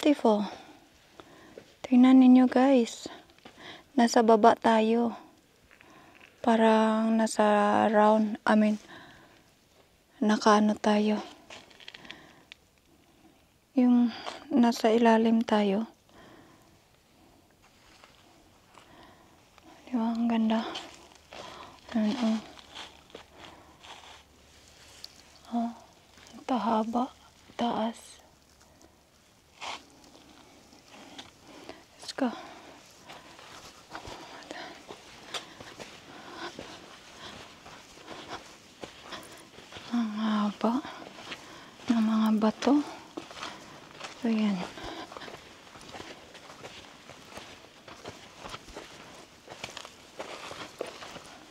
beautiful. Tingnan ninyo guys. Nasa baba tayo. Parang nasa round, nakaano tayo. Yung nasa ilalim tayo. Diba, ang ganda. Ano. Oh, tahaba, taas. Let's go. Ang haba ng mga bato. So, yan.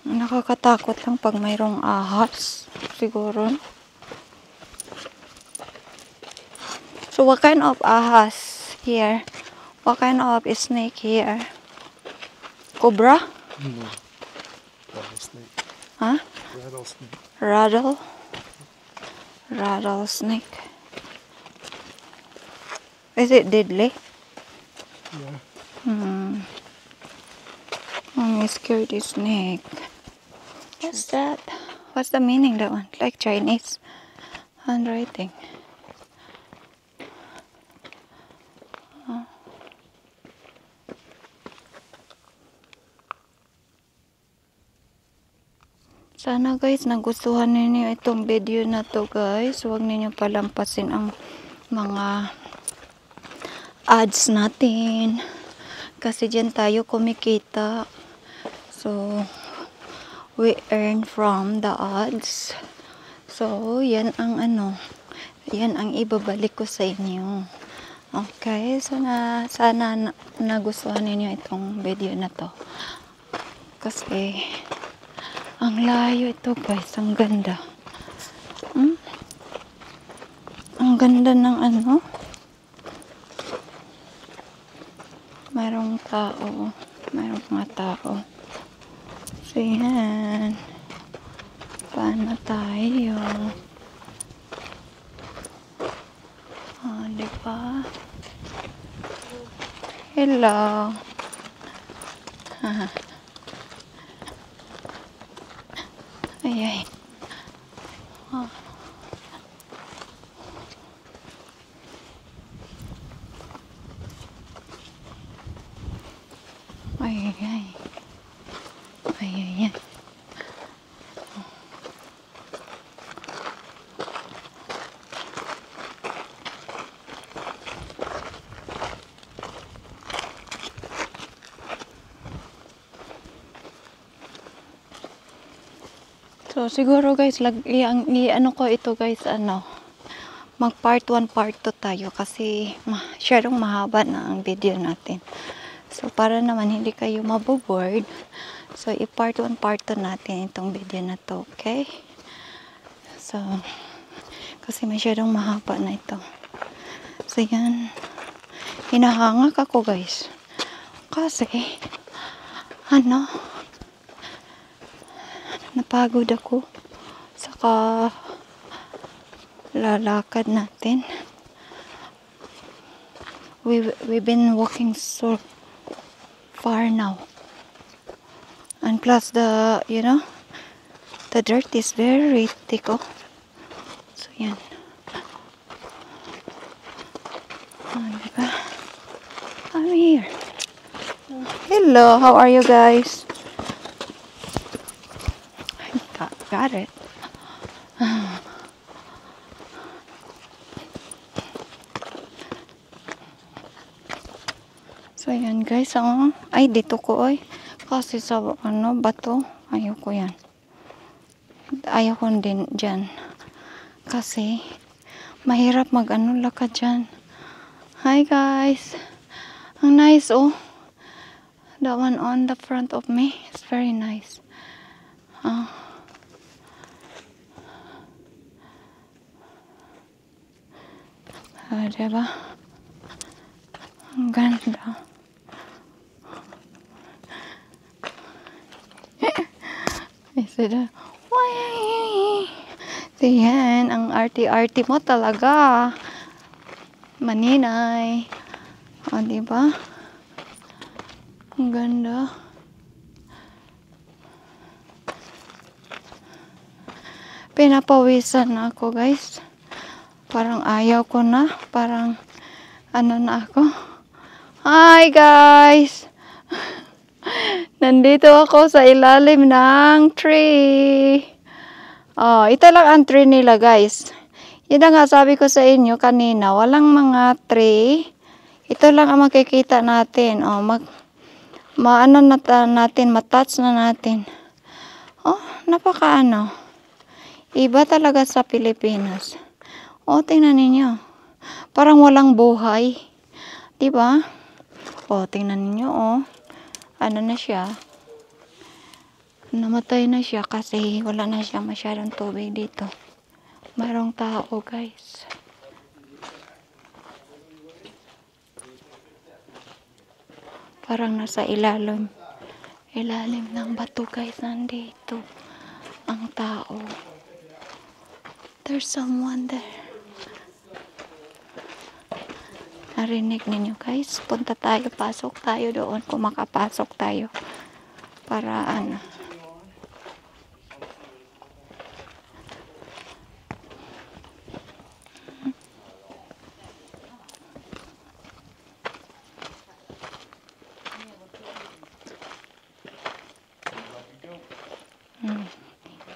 Nakakatakot lang pag mayroong ahas. Siguro. So, what kind of ahas here? What kind of snake here? Cobra? No. Rattlesnake. Huh? Rattlesnake. Rattlesnake. Is it deadly? Yeah. I'm scared of snake. What's that? What's the meaning that one? Like Chinese handwriting. Sana guys, nagustuhan ninyo itong video na to guys. Huwag ninyo palampasin ang mga ads natin. Kasi dyan tayo kumikita. So, we earn from the ads. So, yan ang yan ang ibabalik ko sa inyo. Okay, so sana nagustuhan ninyo itong video na to. Kasi, ang layo ito guys, ang ganda. Ang ganda ng mayroong tao. Mayroong mga tao. So yan. Paano tayo? Oh, diba? Hello. Ay. Oh. Ay. So, siguro guys, i-ano ko ito guys, mag part 1, part 2 tayo kasi masyadong mahaba na ang video natin. So, para naman hindi kayo maboboard, so, i-part 1, part 2 natin itong video na to, okay? So, kasi masyadong mahaba na ito. So, yan. Hinahangak ako guys. Kasi, napagod ako. Saka, lalakad natin. We've been walking so far now. And plus the dirt is very thick, oh. So, yan. Diba? I'm here. Hello, how are you guys? Got it. So, yan guys, ay, dito ko, oy. Kasi sa, bato, ayoko yan. Ayoko din dyan. Kasi, mahirap lakad dyan. Hi guys. Ang nice, oh. That one on the front of me. It's very nice. Diba? Ang ganda. Isa so, yan. Ang arty-arty mo talaga. Maninay. O, diba? Ang ganda. Pinapawisan na ako, guys. Parang ayaw ko na. Parang ano na ako. Hi, guys! Nandito ako sa ilalim ng tree. Oh, ito lang ang tree nila, guys. Yun na nga sabi ko sa inyo kanina, walang mga tree. Ito lang ang makikita natin. Oh, maano na natin, matouch na natin. Oh, napakaano. Iba talaga sa Pilipinas. Oh, tingnan ninyo. Parang walang buhay. Diba? Oh, tingnan ninyo, oh. Ano na siya? Namatay na siya kasi wala na siya masyadong tubig dito. Mayroong tao, guys. Parang nasa ilalim ng bato, guys. Nandito ang tao. There's someone there. Narinig ninyo, guys. Punta tayo, pasok tayo doon kung makapasok tayo. Para ano.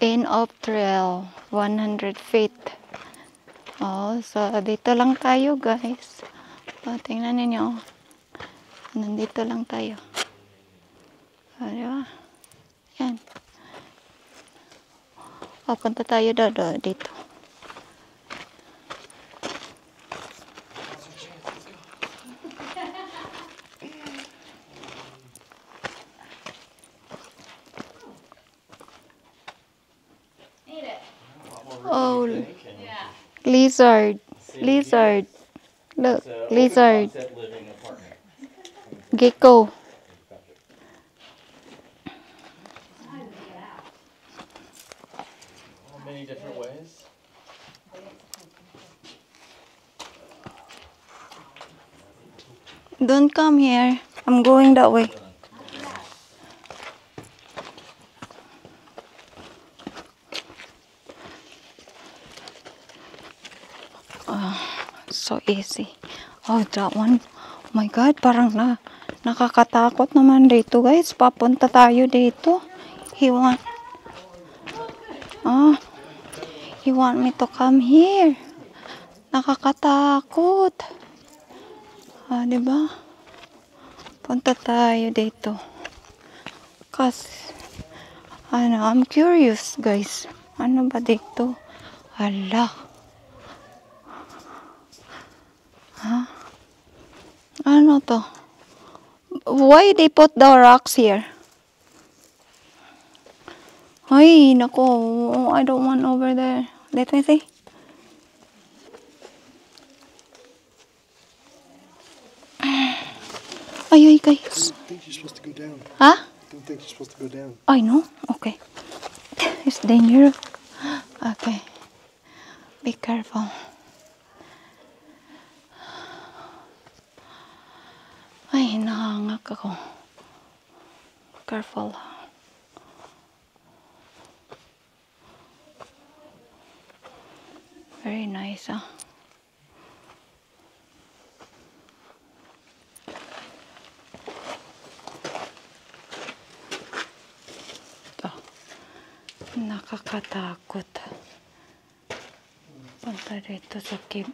End of trail, 100 feet. Oh, so dito lang tayo, guys. Oh, tingnan ninyo. Nandito lang tayo. Oh, diba? Yan. Oh, punta tayo dito. Oh, lizard. Lizard. Look, lizard. Gecko. Many different ways. Don't come here. I'm going that way. So easy. Oh, that one. Oh my God, parang nakakatakot naman dito, guys. Papunta tayo dito. He want me to come here. Nakakatakot. Ah, diba? Punta tayo dito. Kasi, I'm curious, guys. Ano ba dito? Hala. Ano to? Why they put the rocks here? Ay, nako. I don't want over there. Let me see. Ay, guys. I don't think you're supposed to go down. Huh? I don't think you're supposed to go down. I know. Okay. It's dangerous. Okay. Be careful. Ay, nahangak ako. Careful. Very nice, huh? Ito. Nakakatakot. Punta dito sa cave.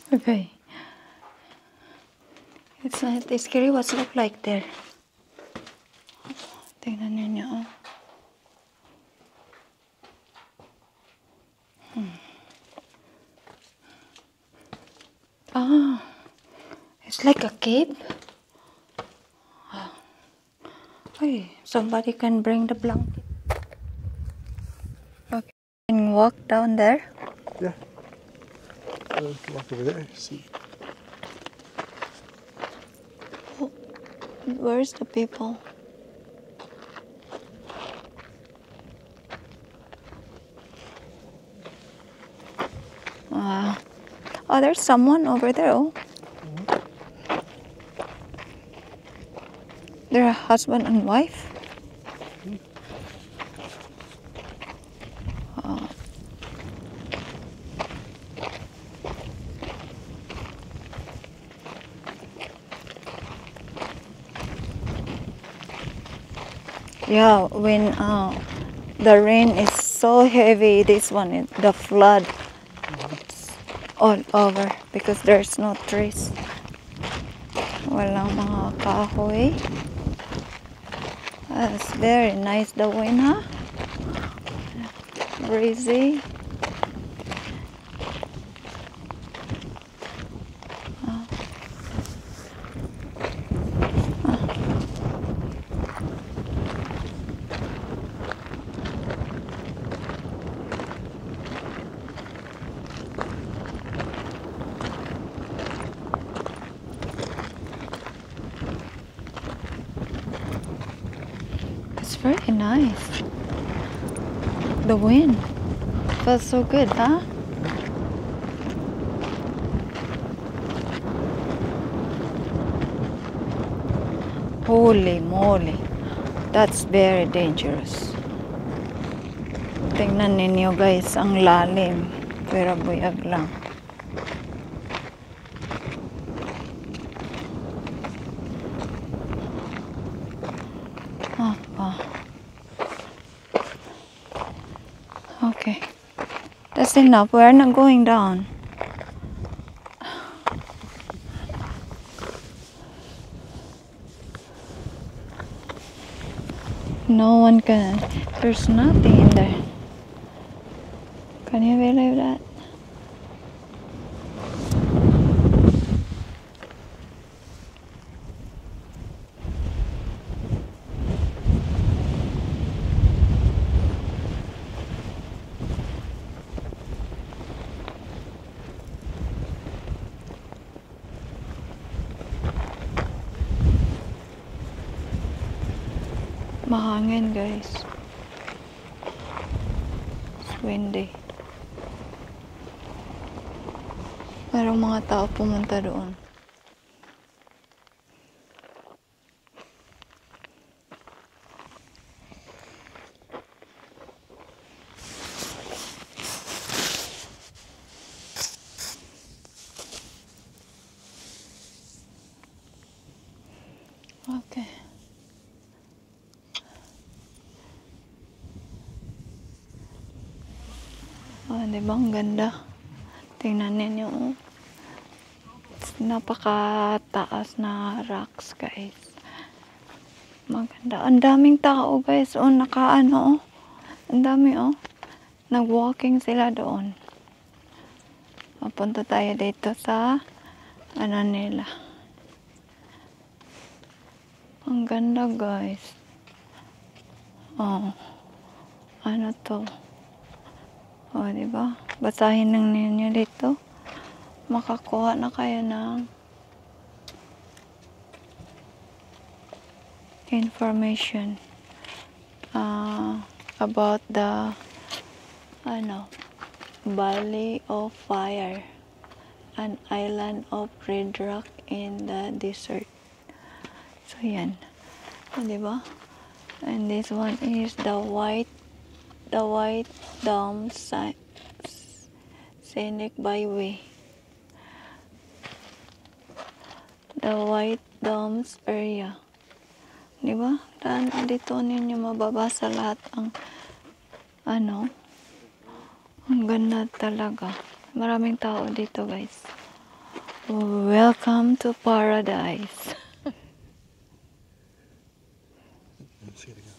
Okay. It's not scary what's look like there. Tingnan ninyo, oh. Ah, it's like a cave. Hey, somebody can bring the blanket. Okay, can walk down there. Yeah. Come up over there. See. Where's the people? Oh, there's someone over there. Oh. They're a husband and wife. Oh. Yeah, when the rain is so heavy, this one, the flood all over because there's no trees. Walang mga kahoy. That's very nice, the wind, huh? Breezy. It's very nice. The wind feels so good, huh? Holy moly. That's very dangerous. Tingnan ninyo guys, ang lalim. Pero buyag lang. Okay. That's enough. We're not going down. No one can. There's nothing in there. Can you believe that? Mahangin guys. It's windy. Merong mga tao pumunta doon. Okay. Oh, di ba ang ganda? Tingnan ninyo. Oh. Napakataas na rocks guys. Maganda. Ang daming tao guys. Oh, nakaano oh. Ang dami oh. Nag-walking sila doon. Mapunta tayo dito sa ano nila. Ang ganda guys. Oh. Ano to? Oh, di ba? Basahin lang ninyo dito. Makakuha na kayo ng information about the Valley of Fire, an island of red rock in the desert. So yan. Oh, di ba? And this one is the White Dome Scenic Byway. The White Domes area. Di ba? Dito ninyo mababasa lahat ang ang ganda talaga. Maraming tao dito guys. Welcome to paradise. Let's see it again.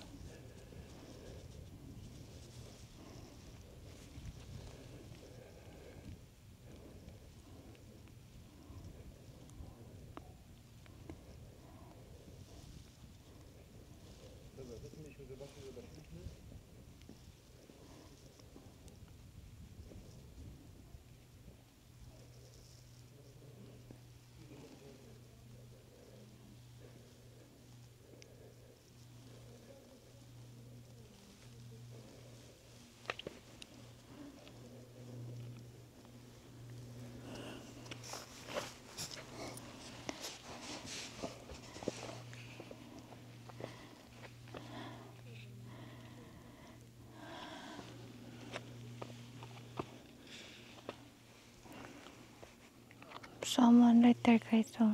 someone right there guys. So,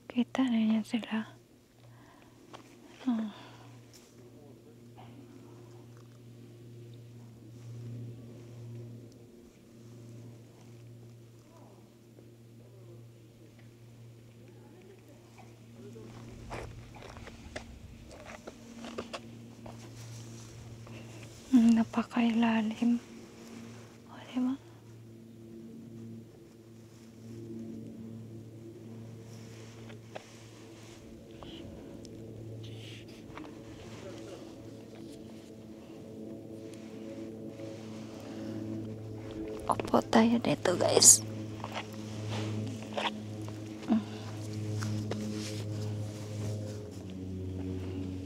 kita na niya sila. Napakailalim. O, diba? Opo tayo dito guys.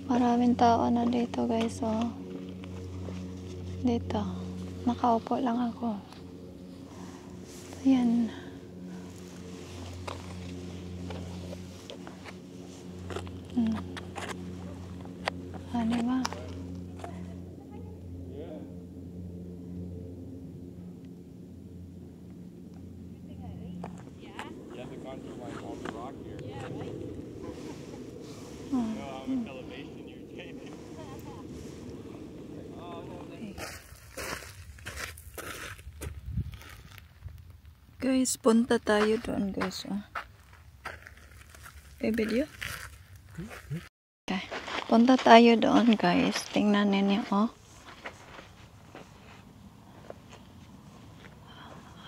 Maraming tao na dito guys. Oh. Dito. Nakaupo lang ako. Ayan. Diba? Guys, punta tayo doon guys. Oh. Okay, video? Okay. Punta tayo doon guys. Tingnan ninyo oh.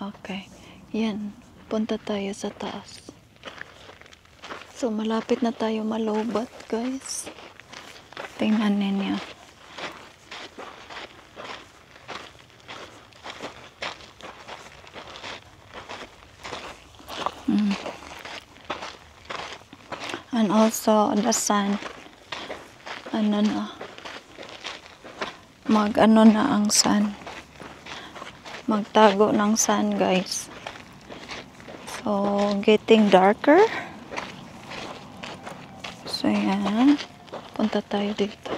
Okay. Yan. Punta tayo sa taas. So, malapit na tayo malobat guys. Tingnan ninyo. And also the sun. Ano na. Mag-ano na ang sun. Magtago ng sun guys. So, getting darker. So, yan. Punta tayo dito.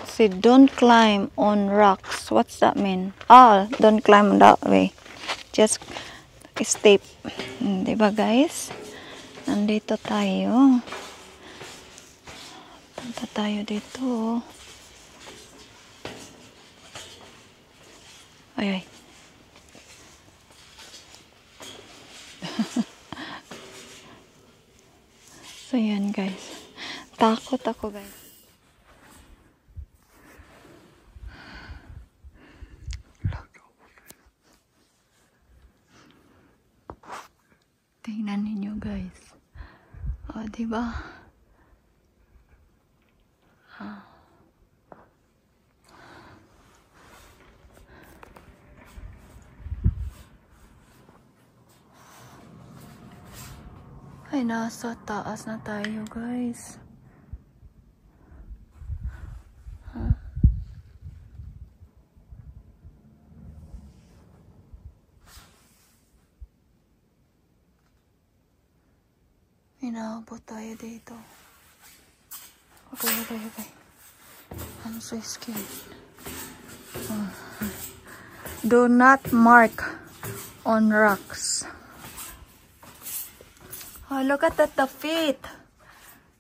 See, don't climb on rocks. What's that mean? Oh, don't climb that way. Just step. Diba guys? Nandito tayo. Punta tayo dito. Ay, ay. So, yan guys. Takot ako guys. Tingnan ninyo guys. O, diba? Ay, nasa taas na tayo guys. Inaabot tayo dito. Okay. I'm so scared. Do not mark on rocks. Oh, look at the feet.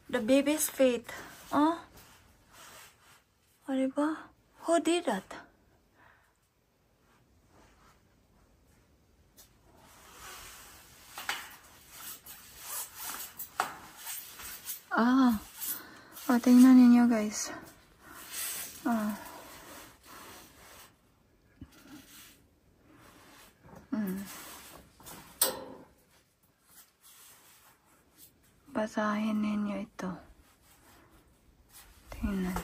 The baby's feet. Oh. Oh, diba? Who did that? Ah. Oh, tingnan ninyo guys. Ah. Basahin ninyo ito. Tingnan.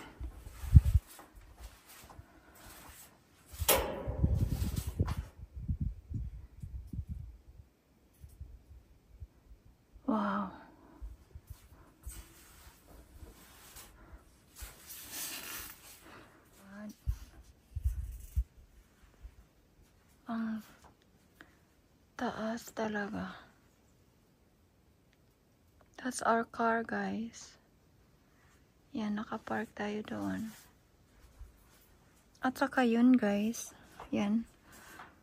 Wow. Ang taas talaga. That's our car, guys. Yan, nakapark tayo doon. At saka yun, guys. Yan.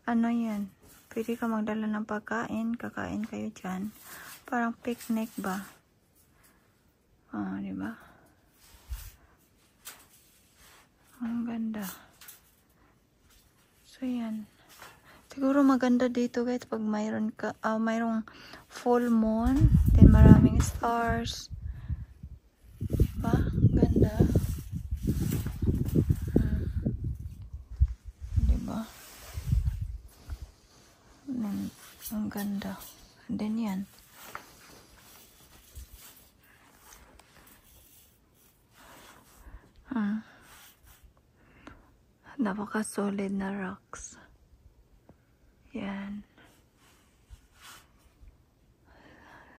Ano yan? Pwede ka magdala ng pagkain. Kakain kayo dyan. Parang picnic ba? Diba? Ang ganda. So, yan. Siguro maganda dito guys pag mayroong full moon. Then maraming stars. Diba? Ganda. Diba? Ang ganda. And then yan. Napaka solid na rocks. Yan.